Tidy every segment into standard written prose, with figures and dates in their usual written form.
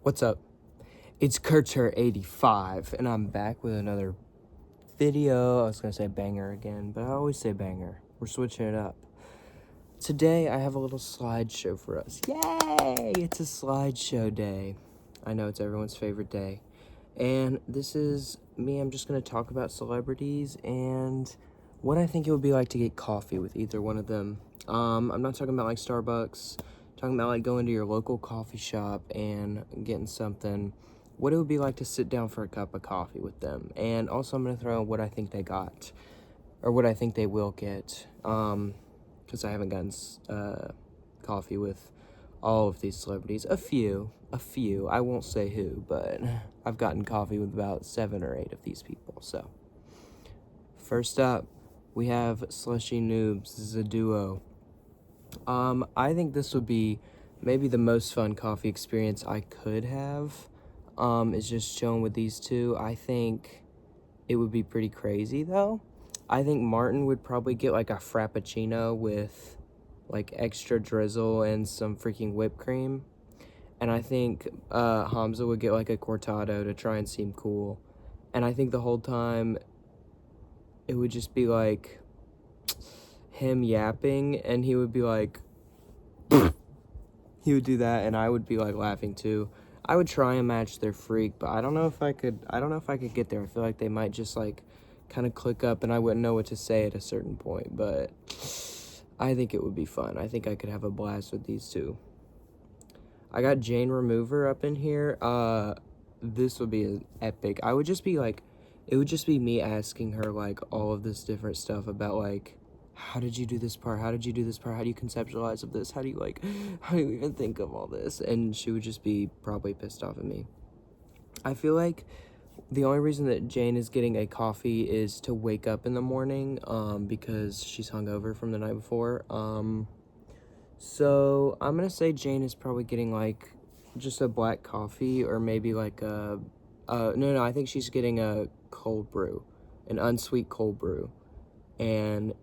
What's up? It's Kurter85, and I'm back with another video. I was gonna say banger again, but I always say banger. We're switching it up. Today, I have a little slideshow for us. Yay! It's a slideshow day. I know it's everyone's favorite day. And this is me. I'm just gonna talk about celebrities and what I think it would be like to get coffee with either one of them. I'm not talking about like Starbucks. Talking about like going to your local coffee shop and getting something, what it would be like to sit down for a cup of coffee with them. And also I'm going to throw in what I think they got, or what I think they will get, because I haven't gotten coffee with all of these celebrities. A few, I won't say who, but I've gotten coffee with about 7 or 8 of these people. So first up, we have Slushy Noobs. This is a duo. I think this would be maybe the most fun coffee experience I could have, is just chilling with these two. I think it would be pretty crazy, though. I think Martin would probably get, like, a Frappuccino with, like, extra drizzle and some freaking whipped cream. And I think, Hamza would get, like, a cortado to try and seem cool. And I think the whole time, it would just be, like, him yapping, and he would be like, he would do that, and I would be like laughing too. I would try and match their freak, but I don't know if I could get there. I feel like they might just like kind of click up and I wouldn't know what to say at a certain point, but I think it would be fun. I think I could have a blast with these two. I got Jane Remover up in here. This would be an epic. I would just be like, it would just be me asking her like all of this different stuff about like, how did you do this part? How did you do this part? How do you conceptualize of this? How do you even think of all this? And she would just be probably pissed off at me. I feel like the only reason that Jane is getting a coffee is to wake up in the morning, because she's hungover from the night before. So I'm gonna say Jane is probably getting like just a black coffee, or maybe like no, I think she's getting a cold brew, an unsweet cold brew, and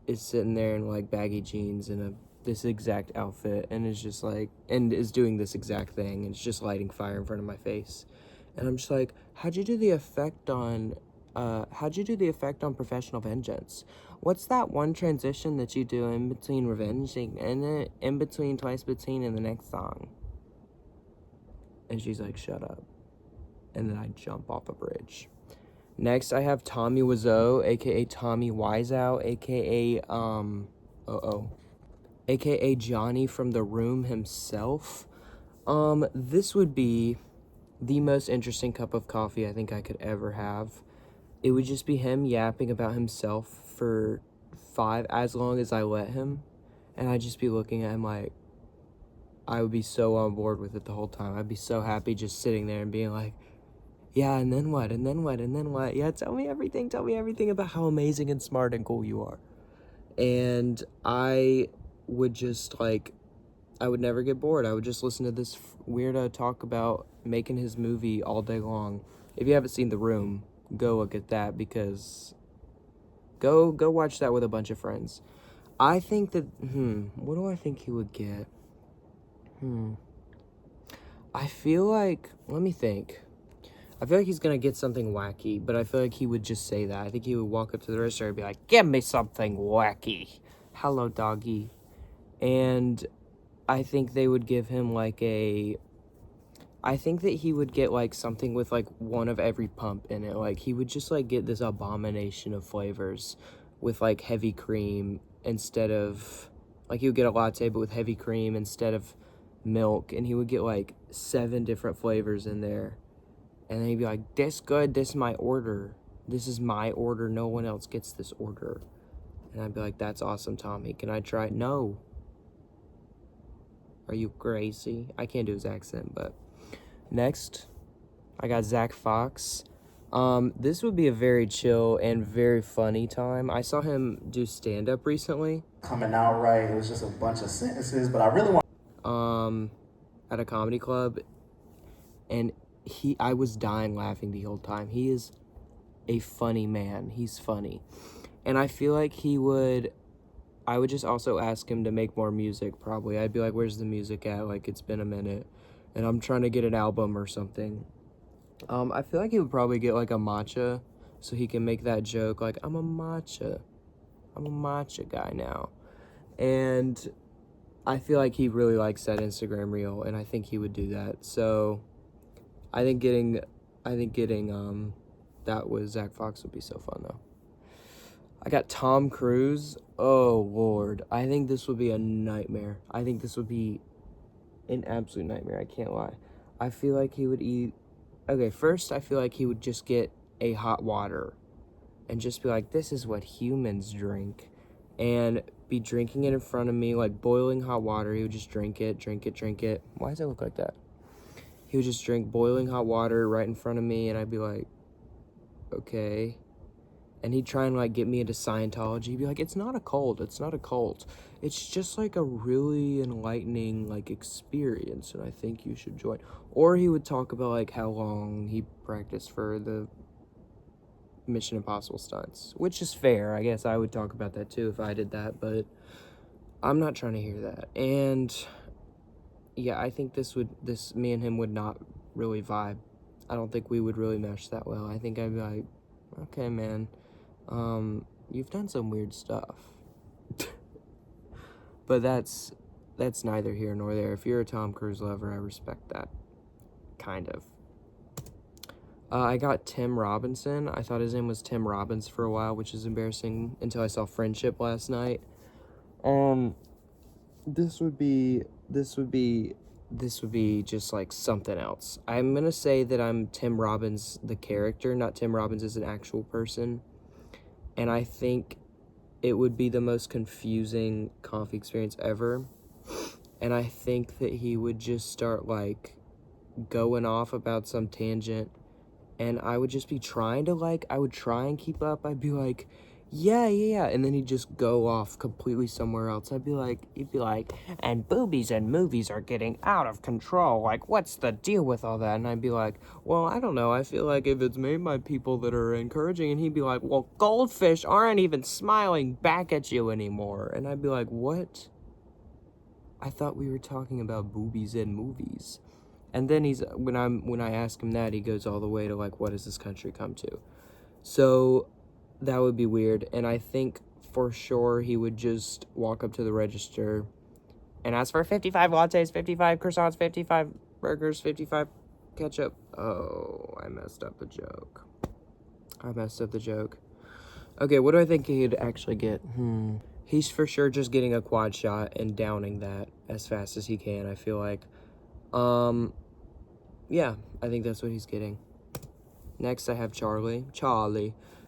is sitting there in like baggy jeans and this exact outfit, and is just like, and is doing this exact thing, and it's just lighting fire in front of my face. And I'm just like, how'd you do the effect on Professional Vengeance? What's that one transition that you do in between Revenging and in between Twice Between in the next song? And she's like, shut up. And then I jump off a bridge. Next, I have Tommy Wiseau, aka Tommy Wiseau, aka Johnny from The Room himself. This would be the most interesting cup of coffee I think I could ever have. It would just be him yapping about himself for as long as I let him, and I'd just be looking at him like, I would be so on board with it the whole time. I'd be so happy just sitting there and being like, yeah, and then what, and then what, and then what? Yeah, tell me everything about how amazing and smart and cool you are. And I would just, like, I would never get bored. I would just listen to this weirdo talk about making his movie all day long. If you haven't seen The Room, go look at that, because go watch that with a bunch of friends. I think that, what do I think he would get? I feel like, let me think. I feel like he's gonna get something wacky, but I feel like he would just say that. I think he would walk up to the register and be like, give me something wacky. Hello, doggy. And I think they would give him like I think that he would get like something with like one of every pump in it. Like he would just like get this abomination of flavors with like heavy cream instead of, like he would get a latte but with heavy cream instead of milk. And he would get like 7 different flavors in there. And then he'd be like, this good, this is my order. This is my order, no one else gets this order. And I'd be like, that's awesome, Tommy. Can I try it? No. Are you Gracie? I can't do his accent, but. Next, I got Zack Fox. This would be a very chill and very funny time. I saw him do stand-up recently. Coming out right, it was just a bunch of sentences, but I really want... At a comedy club, and I was dying laughing the whole time. He is a funny man. He's funny. And I feel like I would just also ask him to make more music, probably. I'd be like, where's the music at? Like, it's been a minute. and I'm trying to get an album or something. I feel like he would probably get like a matcha, so he can make that joke like, I'm a matcha guy now. And I feel like he really likes that Instagram reel, and I think he would do that. So I think getting that with Zack Fox would be so fun though. I got Tom Cruise. Oh Lord, I think this would be a nightmare. I think this would be an absolute nightmare. I can't lie. I feel like he would eat. Okay, first I feel like he would just get a hot water and just be like, this is what humans drink, and be drinking it in front of me, like boiling hot water. He would just drink it. Why does it look like that? He would just drink boiling hot water right in front of me, and I'd be like, okay. And he'd try and like get me into Scientology. He'd be like, it's not a cult. It's just like a really enlightening like experience, and I think you should join. Or he would talk about like how long he practiced for the Mission Impossible stunts, which is fair. I guess I would talk about that too if I did that, but I'm not trying to hear that. And yeah, I think me and him would not really vibe. I don't think we would really mesh that well. I think I'd be like, okay, man, you've done some weird stuff. But that's neither here nor there. If you're a Tom Cruise lover, I respect that. Kind of. I got Tim Robinson. I thought his name was Tim Robbins for a while, which is embarrassing until I saw Friendship last night. This would be just like something else. I'm gonna say that I'm Tim Robbins the character, not Tim Robbins as an actual person. And I think it would be the most confusing coffee experience ever. And I think that he would just start like going off about some tangent, and I would just be trying to I would try and keep up. I'd be like, yeah, and then he'd just go off completely somewhere else. He'd be like, and boobies and movies are getting out of control. Like, what's the deal with all that? And I'd be like, well, I don't know. I feel like if it's made by people that are encouraging, and he'd be like, well, goldfish aren't even smiling back at you anymore. And I'd be like, what? I thought we were talking about boobies and movies. And then when I ask him that, he goes all the way to like, what has this country come to? So that would be weird. And I think for sure he would just walk up to the register and ask for 55 lattes, 55 croissants, 55 burgers, 55 ketchup. Oh, I messed up the joke. Okay, what do I think he'd actually get? He's for sure just getting a quad shot and downing that as fast as he can, I feel like. Yeah, I think that's what he's getting. Next, I have Charli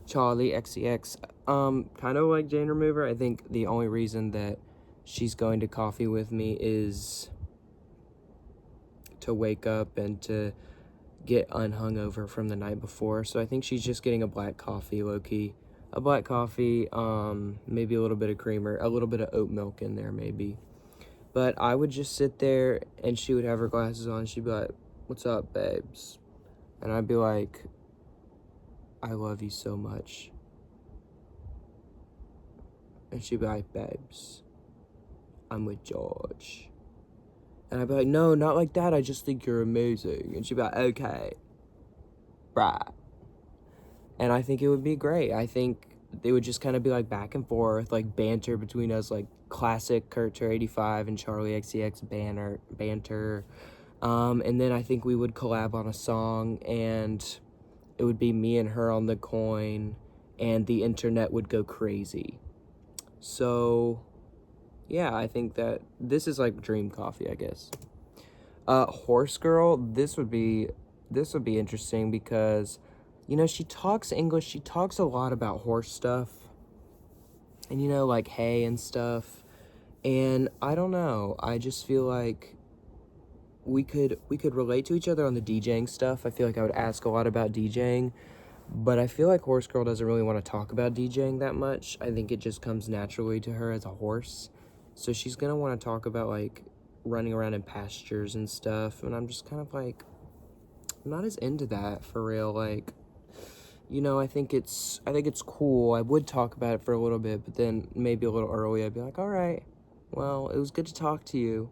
XCX. Kind of like Jane Remover. I think the only reason that she's going to coffee with me is to wake up and to get unhungover from the night before. So I think she's just getting a black coffee, low-key. A black coffee, maybe a little bit of creamer, a little bit of oat milk in there, maybe. But I would just sit there, and she would have her glasses on, and she'd be like, what's up, babes? And I'd be like, I love you so much. And she'd be like, babes, I'm with George. And I'd be like, no, not like that. I just think you're amazing. And she'd be like, okay, right. And I think it would be great. I think they would just kind of be like back and forth, like banter between us, like classic Culture 85 and Charli XCX banter. And then I think we would collab on a song, and it would be me and her on the coin, and the internet would go crazy. So, yeah, I think that this is like dream coffee, I guess. Horse Girl, this would be interesting because, you know, she talks English. She talks a lot about horse stuff, and, you know, like hay and stuff. And I don't know. I just feel like we could relate to each other on the DJing stuff. I feel like I would ask a lot about DJing, but I feel like Horse Girl doesn't really want to talk about DJing that much. I think it just comes naturally to her as a horse. So she's going to want to talk about, like, running around in pastures and stuff, and I'm just kind of like, I'm not as into that, for real. Like, you know, I think it's cool. I would talk about it for a little bit, but then maybe a little early I'd be like, all right, well, it was good to talk to you.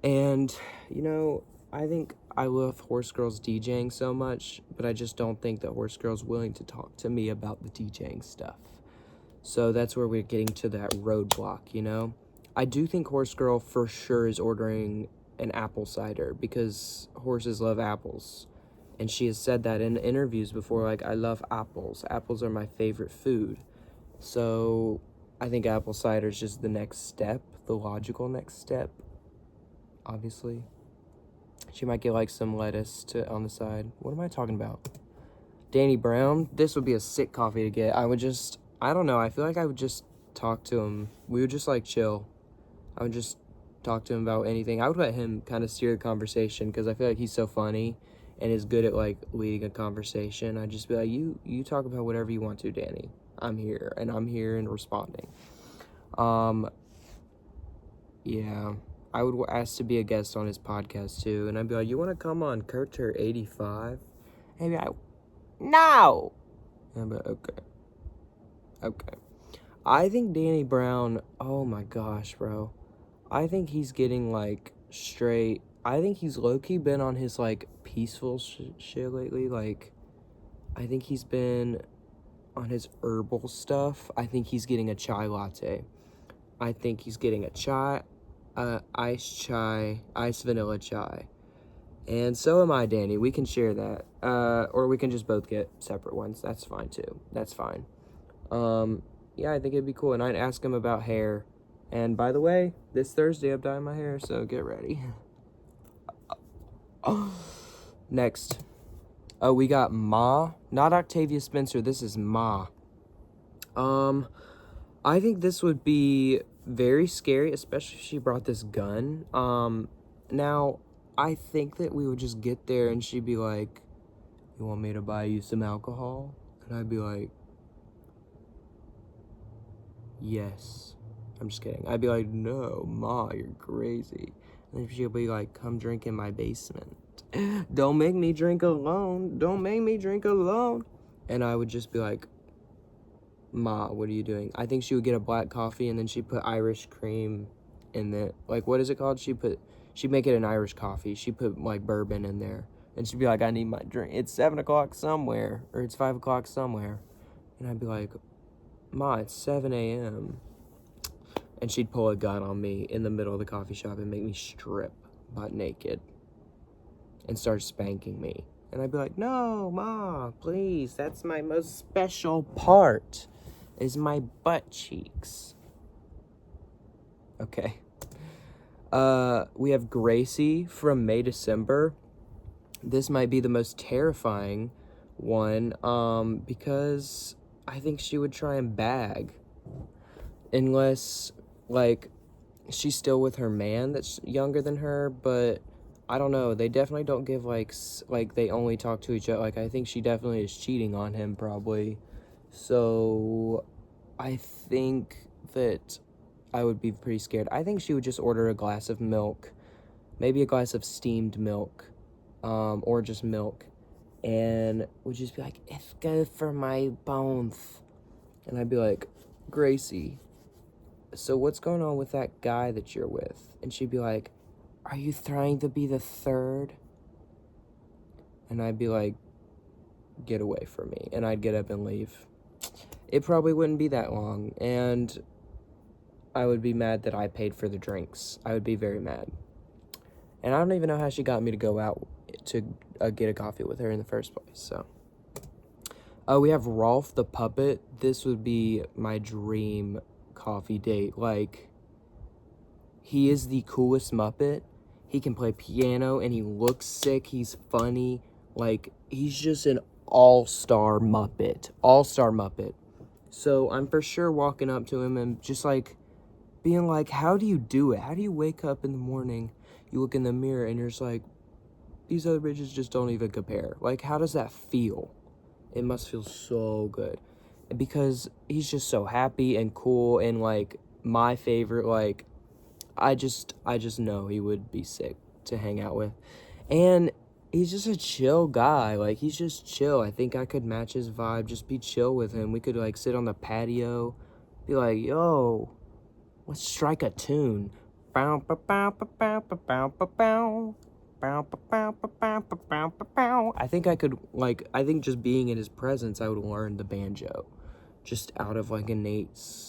And, you know, I think I love Horse Girls DJing so much, but I just don't think that Horse Girl's willing to talk to me about the DJing stuff. So that's where we're getting to that roadblock, you know? I do think Horse Girl for sure is ordering an apple cider because horses love apples. And she has said that in interviews before, like, I love apples. Apples are my favorite food. So I think apple cider is just the next step, the logical next step, obviously. She might get, like, some lettuce on the side. What am I talking about? Danny Brown. This would be a sick coffee to get. I don't know. I feel like I would just talk to him. We would just, like, chill. I would just talk to him about anything. I would let him kind of steer the conversation because I feel like he's so funny and is good at, like, leading a conversation. I'd just be like, you talk about whatever you want to, Danny. I'm here and responding. Yeah. I would ask to be a guest on his podcast, too. And I'd be like, you want to come on Culture 85? And he'd be like, no! And I'd be like, okay. I think Danny Brown, oh my gosh, bro. I think he's getting, like, straight. I think he's low-key been on his, like, peaceful shit lately. Like, I think he's been on his herbal stuff. I think he's getting a chai latte. I think he's getting a chai, iced vanilla chai. And so am I, Danny. We can share that. Or we can just both get separate ones. That's fine, too. That's fine. Yeah, I think it'd be cool. And I'd ask him about hair. And by the way, this Thursday I'm dyeing my hair, so get ready. Next. Oh, we got Ma. Not Octavia Spencer. This is Ma. I think this would be very scary, especially if she brought this gun. Now, I think that we would just get there and she'd be like, you want me to buy you some alcohol? And I'd be like, yes. I'm just kidding. I'd be like, no, Ma, you're crazy. And then she'll be like, come drink in my basement. Don't make me drink alone. Don't make me drink alone. And I would just be like, Ma, what are you doing? I think she would get a black coffee and then she'd put Irish cream in it. Like, what is it called? She'd make it an Irish coffee. She'd put, like, bourbon in there. And she'd be like, I need my drink. It's 7 o'clock somewhere. Or it's 5 o'clock somewhere. And I'd be like, Ma, it's 7 a.m. And she'd pull a gun on me in the middle of the coffee shop and make me strip butt naked. And start spanking me. And I'd be like, no, Ma, please. That's my most special part. Is my butt cheeks. Okay. We have Gracie from May December. This might be the most terrifying one, because I think she would try and bag. Unless, like, she's still with her man that's younger than her, but I don't know. They definitely don't give, like, they only talk to each other. Like, I think she definitely is cheating on him, probably. So, I think that I would be pretty scared. I think she would just order a glass of milk. Maybe a glass of steamed milk. Or just milk. And would just be like, it's good for my bones. And I'd be like, Gracie, so what's going on with that guy that you're with? And she'd be like, are you trying to be the third? And I'd be like, get away from me. And I'd get up and leave. It probably wouldn't be that long. And I would be mad that I paid for the drinks. I would be very mad. And I don't even know how she got me to go out to get a coffee with her in the first place. So, we have Rolf the Puppet. This would be my dream coffee date. Like, he is the coolest Muppet. He can play piano and he looks sick. He's funny. Like, he's just an all-star Muppet. All-star Muppet. So I'm for sure walking up to him and just, like, being like, how do you do it? How do you wake up in the morning, you look in the mirror, and you're just like, these other bitches just don't even compare. Like, how does that feel? It must feel so good. Because he's just so happy and cool and, like, my favorite, like, I just know he would be sick to hang out with. And he's just a chill guy. Like, he's just chill. I think I could match his vibe, just be chill with him. We could, like, sit on the patio, be like, yo, let's strike a tune. I think I could, like, I think just being in his presence, I would learn the banjo. Just out of, like, innate,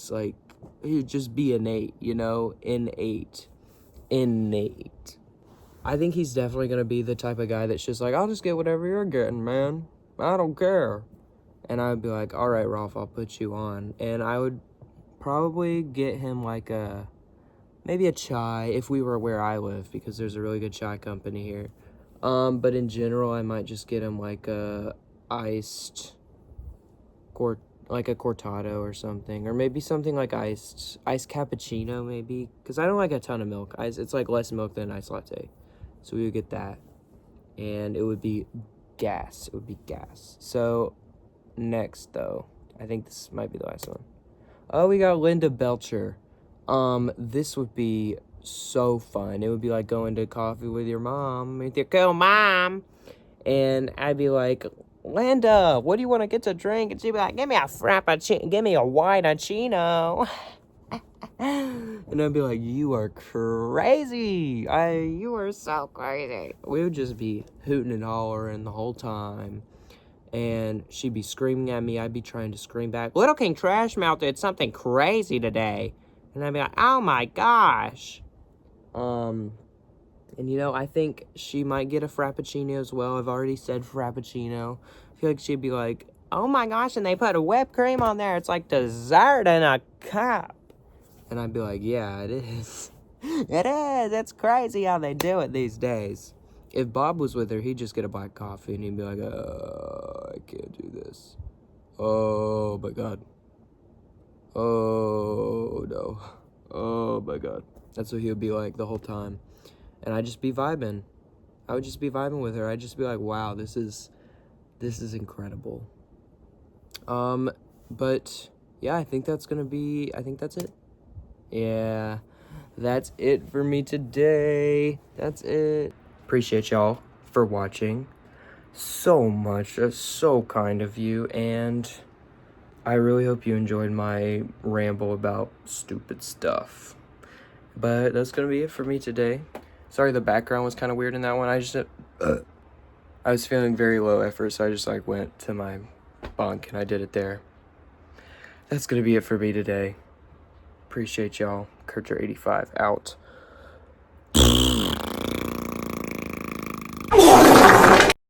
like, it'd just be innate, you know? Innate. I think he's definitely gonna be the type of guy that's just like, I'll just get whatever you're getting, man. I don't care. And I would be like, all right, Rolf, I'll put you on. And I would probably get him like maybe a chai if we were where I live, because there's a really good chai company here. But in general, I might just get him like a iced like a cortado or something, or maybe something like iced cappuccino maybe, because I don't like a ton of milk. It's like less milk than an iced latte, so we would get that, and it would be gas. So next, though, I think this might be the last one. Oh, we got Linda Belcher. This would be so fun. It would be like going to coffee with your mom, with your cool mom, and I'd be like, Linda, what do you want to get to drink? And she'd be like, give me a frappuccino, give me a whitachino. And I'd be like, you are crazy. You are so crazy. We would just be hooting and hollering the whole time. And she'd be screaming at me. I'd be trying to scream back, Little King Trashmouth did something crazy today. And I'd be like, oh my gosh. And, you know, I think she might get a frappuccino as well. I've already said frappuccino. I feel like she'd be like, oh my gosh, and they put a whipped cream on there. It's like dessert in a cup. And I'd be like, yeah, it is. It is. It's crazy how they do it these days. If Bob was with her, he'd just get a black coffee, and he'd be like, I can't do this. Oh, my God. Oh, no. Oh, my God. That's what he would be like the whole time. And I'd just be vibing. I would just be vibing with her. I'd just be like, wow, this is incredible. But yeah, I think that's it. Yeah, that's it for me today. That's it. Appreciate y'all for watching so much. That's so kind of you. And I really hope you enjoyed my ramble about stupid stuff. But that's going to be it for me today. Sorry, the background was kind of weird in that one. I was feeling very low at first, so I just like went to my bunk and I did it there. That's going to be it for me today. Appreciate y'all. Kurcher85 out.